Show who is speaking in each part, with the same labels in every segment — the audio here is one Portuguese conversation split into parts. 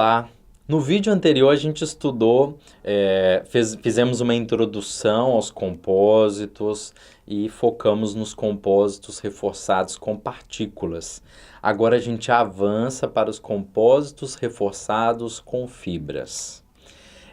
Speaker 1: Olá! No vídeo anterior a gente estudou, fizemos uma introdução aos compósitos e focamos nos compósitos reforçados com partículas. Agora a gente avança para os compósitos reforçados com fibras.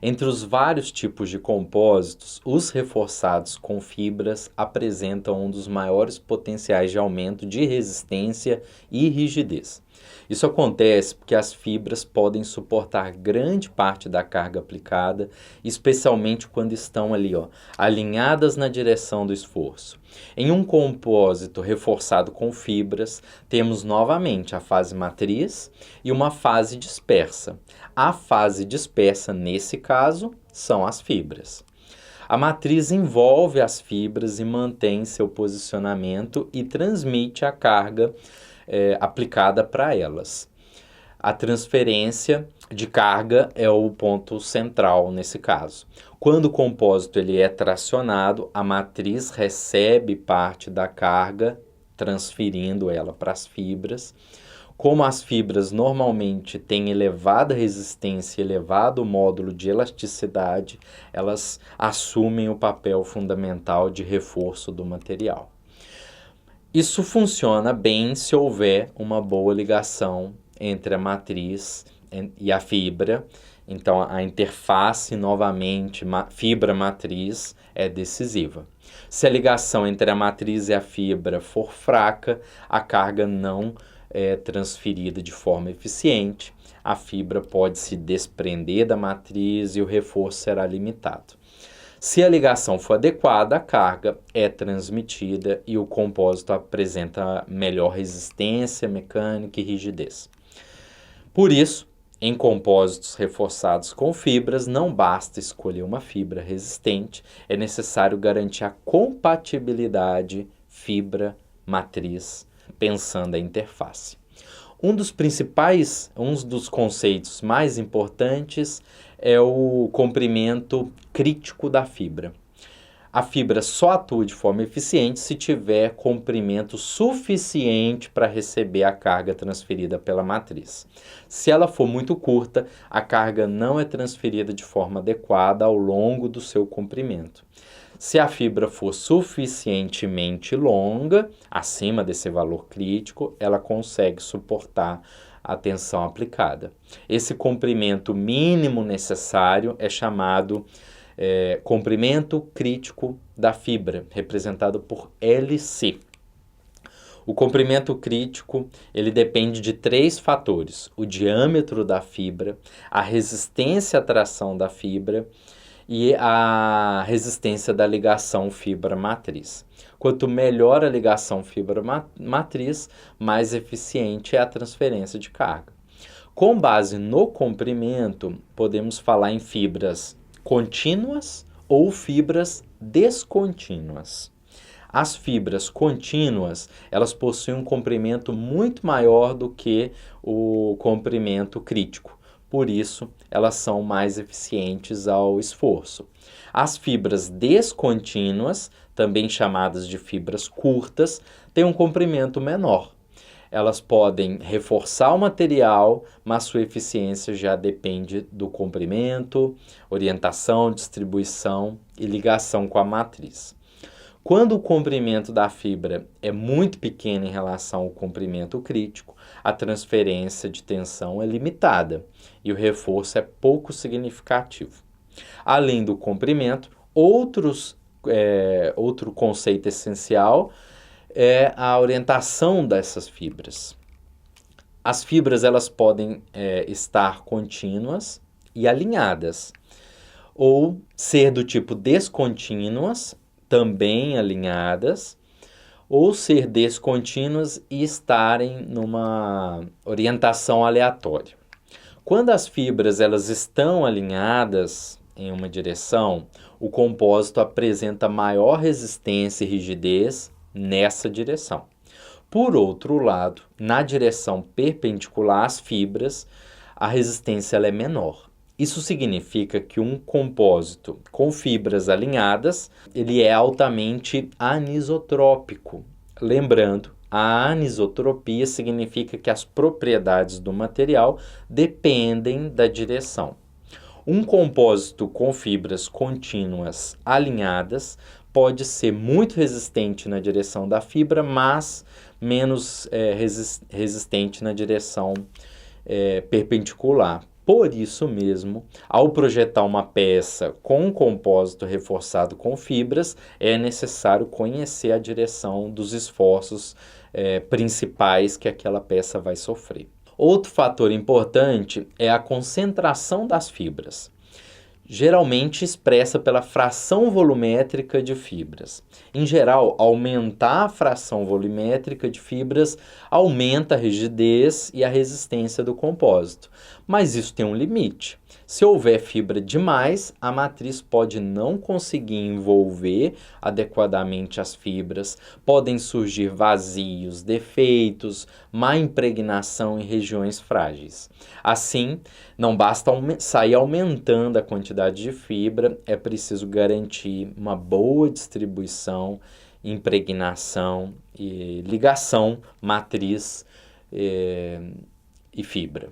Speaker 1: Entre os vários tipos de compósitos, os reforçados com fibras apresentam um dos maiores potenciais de aumento de resistência e rigidez. Isso acontece porque as fibras podem suportar grande parte da carga aplicada, especialmente quando estão ali, alinhadas na direção do esforço. Em um compósito reforçado com fibras, temos novamente a fase matriz e uma fase dispersa. A fase dispersa, nesse caso, são as fibras. A matriz envolve as fibras e mantém seu posicionamento e transmite a carga aplicada para elas. A transferência de carga é o ponto central nesse caso. Quando o compósito ele é tracionado, a matriz recebe parte da carga, transferindo ela para as fibras. Como as fibras normalmente têm elevada resistência e elevado módulo de elasticidade, elas assumem o papel fundamental de reforço do material. Isso funciona bem se houver uma boa ligação entre a matriz e a fibra. Então, a interface, novamente, fibra-matriz, é decisiva. Se a ligação entre a matriz e a fibra for fraca, a carga não é transferida de forma eficiente, a fibra pode se desprender da matriz e o reforço será limitado. Se a ligação for adequada, a carga é transmitida e o compósito apresenta melhor resistência mecânica e rigidez. Por isso, em compósitos reforçados com fibras, não basta escolher uma fibra resistente, é necessário garantir a compatibilidade fibra-matriz, pensando a interface. Um dos conceitos mais importantes é o comprimento crítico da fibra. A fibra só atua de forma eficiente se tiver comprimento suficiente para receber a carga transferida pela matriz. Se ela for muito curta, a carga não é transferida de forma adequada ao longo do seu comprimento. Se a fibra for suficientemente longa, acima desse valor crítico, ela consegue suportar a tensão aplicada. Esse comprimento mínimo necessário é chamado comprimento crítico da fibra, representado por LC. O comprimento crítico ele depende de 3 fatores: o diâmetro da fibra, a resistência à tração da fibra e a resistência da ligação fibra-matriz. Quanto melhor a ligação fibra-matriz, mais eficiente é a transferência de carga. Com base no comprimento, podemos falar em fibras contínuas ou fibras descontínuas. As fibras contínuas, elas possuem um comprimento muito maior do que o comprimento crítico. Por isso, elas são mais eficientes ao esforço. As fibras descontínuas, também chamadas de fibras curtas, têm um comprimento menor. Elas podem reforçar o material, mas sua eficiência já depende do comprimento, orientação, distribuição e ligação com a matriz. Quando o comprimento da fibra é muito pequeno em relação ao comprimento crítico, a transferência de tensão é limitada e o reforço é pouco significativo. Além do comprimento, outro conceito essencial é a orientação dessas fibras. As fibras elas podem estar contínuas e alinhadas, ou ser do tipo descontínuas, também alinhadas, ou ser descontínuas e estarem numa orientação aleatória. Quando as fibras elas estão alinhadas em uma direção, o compósito apresenta maior resistência e rigidez nessa direção. Por outro lado, na direção perpendicular às fibras, a resistência ela é menor. Isso significa que um compósito com fibras alinhadas, ele é altamente anisotrópico. Lembrando A anisotropia significa que as propriedades do material dependem da direção. Um compósito com fibras contínuas alinhadas pode ser muito resistente na direção da fibra, mas menos resistente na direção perpendicular. Por isso mesmo, ao projetar uma peça com um compósito reforçado com fibras, é necessário conhecer a direção dos esforços principais que aquela peça vai sofrer. Outro fator importante é a concentração das fibras, geralmente expressa pela fração volumétrica de fibras. Em geral, aumentar a fração volumétrica de fibras aumenta a rigidez e a resistência do compósito, mas isso tem um limite. Se houver fibra demais, a matriz pode não conseguir envolver adequadamente as fibras, podem surgir vazios, defeitos, má impregnação em regiões frágeis. Assim, não basta sair aumentando a quantidade de fibra, é preciso garantir uma boa distribuição, impregnação e ligação matriz e fibra.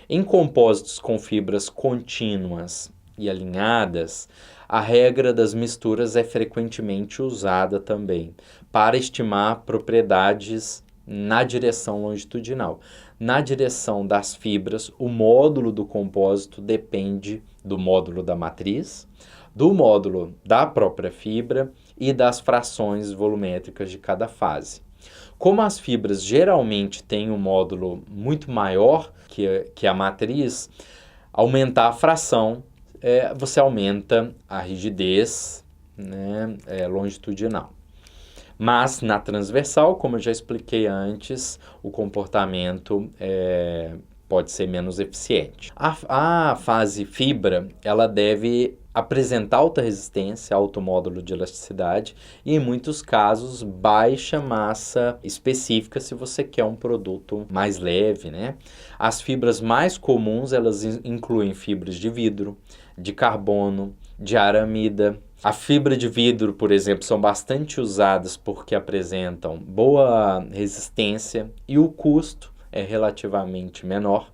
Speaker 1: Em compósitos com fibras contínuas e alinhadas, a regra das misturas é frequentemente usada também para estimar propriedades na direção longitudinal. Na direção das fibras, o módulo do compósito depende do módulo da matriz, do módulo da própria fibra e das frações volumétricas de cada fase. Como as fibras geralmente têm um módulo muito maior que a matriz, aumentar a fração, você aumenta a rigidez, né, longitudinal. Mas na transversal, como eu já expliquei antes, o comportamento pode ser menos eficiente. A fase fibra, ela deve apresentar alta resistência, alto módulo de elasticidade e, em muitos casos, baixa massa específica se você quer um produto mais leve, né? As fibras mais comuns, elas incluem fibras de vidro, de carbono, de aramida. A fibra de vidro, por exemplo, são bastante usadas porque apresentam boa resistência e o custo é relativamente menor.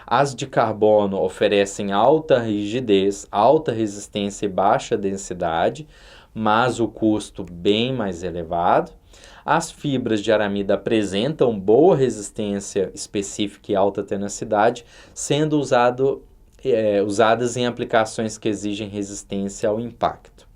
Speaker 1: As de carbono oferecem alta rigidez, alta resistência e baixa densidade, mas o custo bem mais elevado. As fibras de aramida apresentam boa resistência específica e alta tenacidade, sendo usadas em aplicações que exigem resistência ao impacto.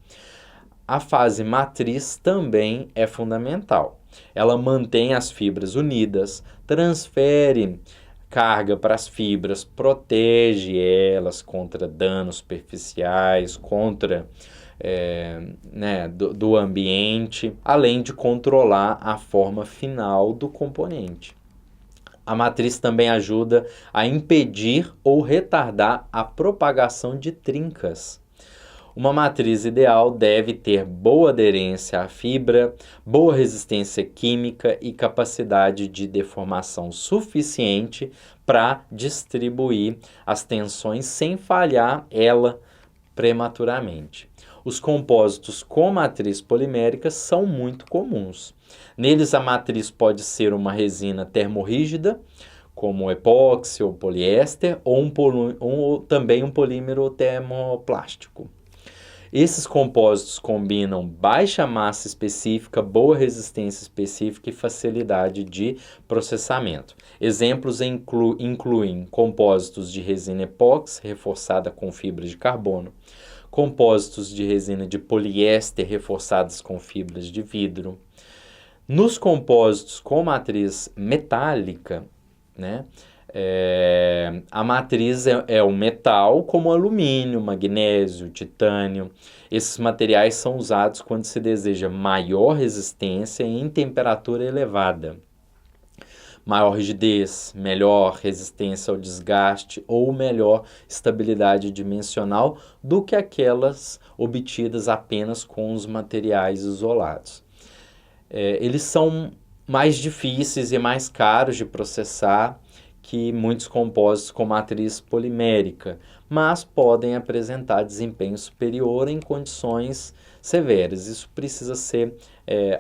Speaker 1: A fase matriz também é fundamental. Ela mantém as fibras unidas, transfere carga para as fibras, protege elas contra danos superficiais, contra do ambiente, além de controlar a forma final do componente. A matriz também ajuda a impedir ou retardar a propagação de trincas. Uma matriz ideal deve ter boa aderência à fibra, boa resistência química e capacidade de deformação suficiente para distribuir as tensões sem falhar ela prematuramente. Os compósitos com matriz polimérica são muito comuns. Neles, a matriz pode ser uma resina termorrígida, como epóxi ou poliéster, ou também um polímero termoplástico. Esses compósitos combinam baixa massa específica, boa resistência específica e facilidade de processamento. Exemplos incluem compósitos de resina epóxi reforçada com fibras de carbono, compósitos de resina de poliéster reforçadas com fibras de vidro. Nos compósitos com matriz metálica, né? A matriz é o metal, como alumínio, magnésio, titânio. Esses materiais são usados quando se deseja maior resistência em temperatura elevada, maior rigidez, melhor resistência ao desgaste ou melhor estabilidade dimensional do que aquelas obtidas apenas com os materiais isolados. Eles são mais difíceis e mais caros de processar que muitos compósitos com matriz polimérica, mas podem apresentar desempenho superior em condições severas. Isso precisa ser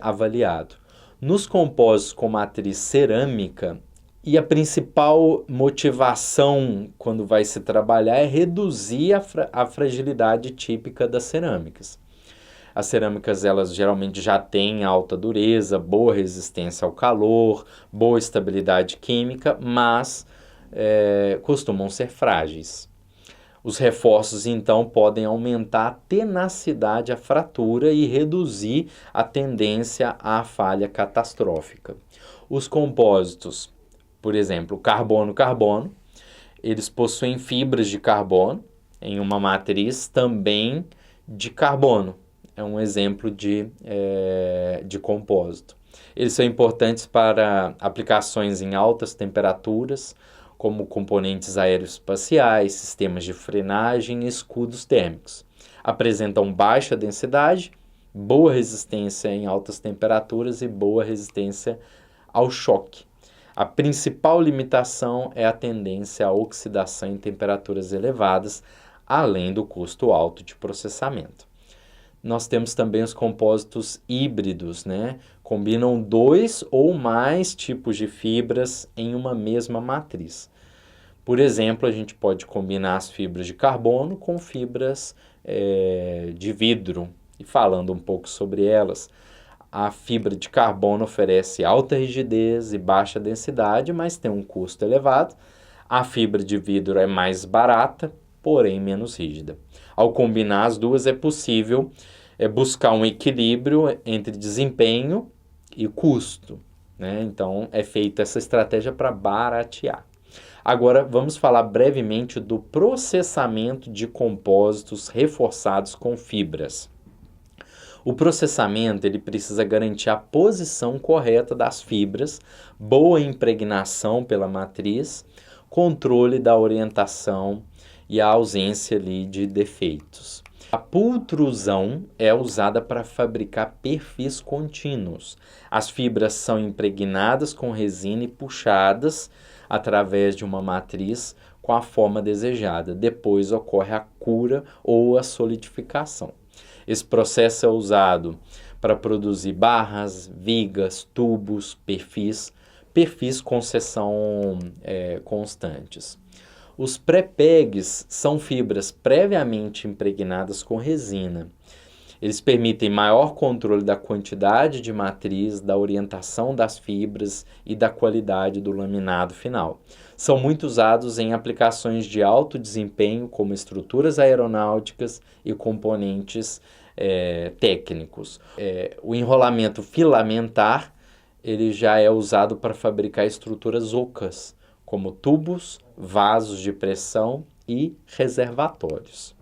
Speaker 1: avaliado. Nos compósitos com matriz cerâmica, e a principal motivação quando vai se trabalhar é reduzir a fragilidade típica das cerâmicas. As cerâmicas, elas geralmente já têm alta dureza, boa resistência ao calor, boa estabilidade química, mas costumam ser frágeis. Os reforços, então, podem aumentar a tenacidade à fratura e reduzir a tendência à falha catastrófica. Os compósitos, por exemplo, carbono-carbono, eles possuem fibras de carbono em uma matriz também de carbono. É um exemplo de compósito. Eles são importantes para aplicações em altas temperaturas, como componentes aeroespaciais, sistemas de frenagem e escudos térmicos. Apresentam baixa densidade, boa resistência em altas temperaturas e boa resistência ao choque. A principal limitação é a tendência à oxidação em temperaturas elevadas, além do custo alto de processamento. Nós temos também os compósitos híbridos, né? Combinam 2 ou mais tipos de fibras em uma mesma matriz. Por exemplo, a gente pode combinar as fibras de carbono com fibras de vidro. E falando um pouco sobre elas, a fibra de carbono oferece alta rigidez e baixa densidade, mas tem um custo elevado. A fibra de vidro é mais barata, porém menos rígida. Ao combinar as duas, é possível buscar um equilíbrio entre desempenho e custo, né? Então, é feita essa estratégia para baratear. Agora, vamos falar brevemente do processamento de compósitos reforçados com fibras. O processamento, ele precisa garantir a posição correta das fibras, boa impregnação pela matriz, controle da orientação e a ausência ali de defeitos. A pultrusão é usada para fabricar perfis contínuos. As fibras são impregnadas com resina e puxadas através de uma matriz com a forma desejada. Depois ocorre a cura ou a solidificação. Esse processo é usado para produzir barras, vigas, tubos, perfis com seção constantes. Os pré-pegs são fibras previamente impregnadas com resina. Eles permitem maior controle da quantidade de matriz, da orientação das fibras e da qualidade do laminado final. São muito usados em aplicações de alto desempenho, como estruturas aeronáuticas e componentes técnicos. O enrolamento filamentar ele já é usado para fabricar estruturas ocas, como tubos, vasos de pressão e reservatórios.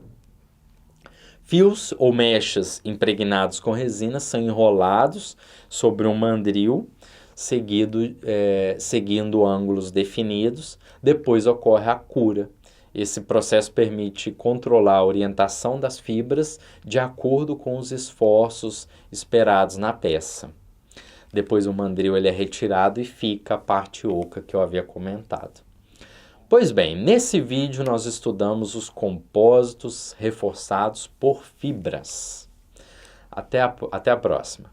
Speaker 1: Fios ou mechas impregnados com resina são enrolados sobre um mandril, seguindo ângulos definidos. Depois ocorre a cura. Esse processo permite controlar a orientação das fibras de acordo com os esforços esperados na peça. Depois o mandril ele é retirado e fica a parte oca que eu havia comentado. Pois bem, nesse vídeo nós estudamos os compósitos reforçados por fibras. Até a próxima.